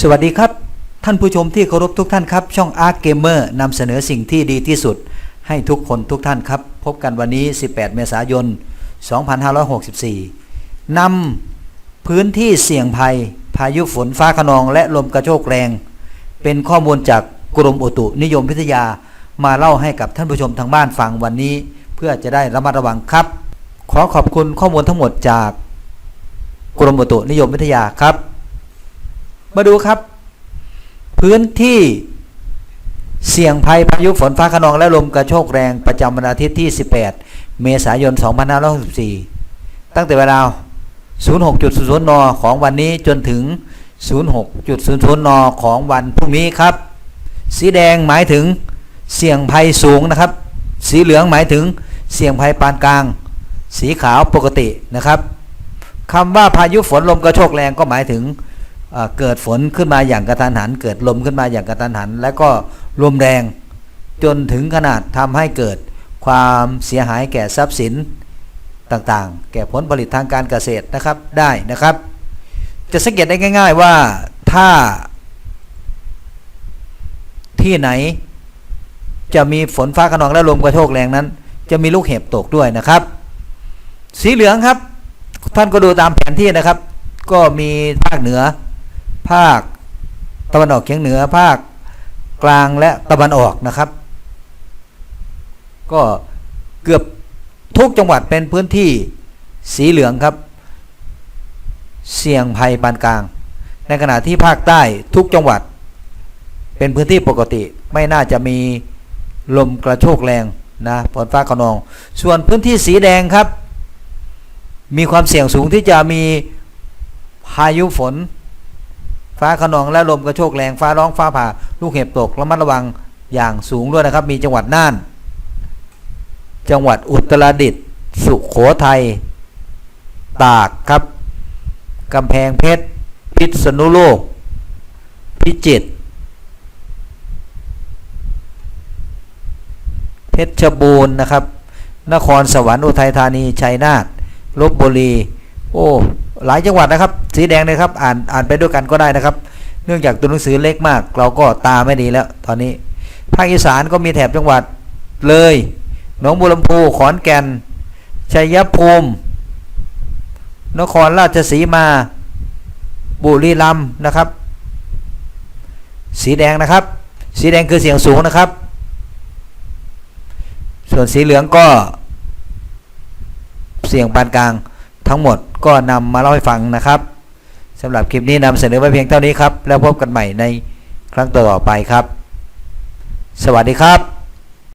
สวัสดีครับท่านผู้ชมที่เคารพทุกท่านครับช่อง Ark Gamer นำเสนอสิ่งที่ดีที่สุดให้ทุกคนทุกท่านครับพบกันวันนี้18เมษายน2564นำพื้นที่เสี่ยงภัยพายุฝนฟ้าคะนองและลมกระโชกแรงเป็นข้อมูลจากกรมอุตุนิยมวิทยามาเล่าให้กับท่านผู้ชมทางบ้านฟังวันนี้เพื่อจะได้ระมัดระวังครับขอขอบคุณข้อมูลทั้งหมดจากกรมอุตุนิยมวิทยาครับมาดูครับพื้นที่เสี่ยงภัยพายุฝนฟ้าคะนองและลมกระโชกแรงประจำวันอาทิตย์ที่18เมษายน2564ตั้งแต่เวลา 06.00 นของวันนี้จนถึง 06.00 นของวันพรุ่งนี้ครับสีแดงหมายถึงเสี่ยงภัยสูงนะครับสีเหลืองหมายถึงเสี่ยงภัยปานกลางสีขาวปกตินะครับคำว่าพายุฝนลมกระโชกแรงก็หมายถึงเกิดฝนขึ้นมาอย่างกระทันหันเกิดลมขึ้นมาอย่างกระทันหันและก็ลมแรงจนถึงขนาดทำให้เกิดความเสียหายแก่ทรัพย์สินต่างๆแก่ผลผลิตทางการเกษตรนะครับได้นะครับจะสังเกตได้ง่ายๆว่าถ้าที่ไหนจะมีฝนฟ้าคะนองและลมกระโชกแรงนั้นจะมีลูกเห็บตกด้วยนะครับสีเหลืองครับท่านก็ดูตามแผนที่นะครับก็มีภาคเหนือภาคตะวันออกเฉียงเหนือภาคกลางและตะวันออกนะครับก็เกือบทุกจังหวัดเป็นพื้นที่สีเหลืองครับเสี่ยงภัยปานกลางในขณะที่ภาคใต้ทุกจังหวัดเป็นพื้นที่ปกติไม่น่าจะมีลมกระโชกแรงนะฝนฟ้าคะนองส่วนพื้นที่สีแดงครับมีความเสี่ยงสูงที่จะมีพายุฝนฟ้าคะนองและลมกระโชกแรงฟ้าร้องฟ้าผ่าลูกเห็บตกระมัดระวังอย่างสูงด้วยนะครับมีจังหวัดน่านจังหวัดอุตรดิตถ์สุโขทัยตากครับกำแพงเพชรพิษณุโลกพิจิตรเพชรบูรณ์นะครับนครสวรรค์อุทัยธานีชัยนาทลพบุรีโอ้หลายจังหวัดนะครับสีแดงเลยครับอ่านไปด้วยกันก็ได้นะครับเนื่องจากตัวหนังสือเล็กมากเราก็ตาไม่ดีแล้วตอนนี้ภาคอีสานก็มีแถบจังหวัดเลยหนองบัวลำพูขอนแก่นชัยภูมินครราชสีมาบุรีรัมย์นะครับสีแดงนะครับสีแดงคือเสี่ยงสูงนะครับส่วนสีเหลืองก็เสี่ยงปานกลางทั้งหมดก็นำมาเล่าให้ฟังนะครับสำหรับคลิปนี้นำเสนอไว้เพียงเท่านี้ครับแล้วพบกันใหม่ในครั้งต่อไปครับสวัสดีครับ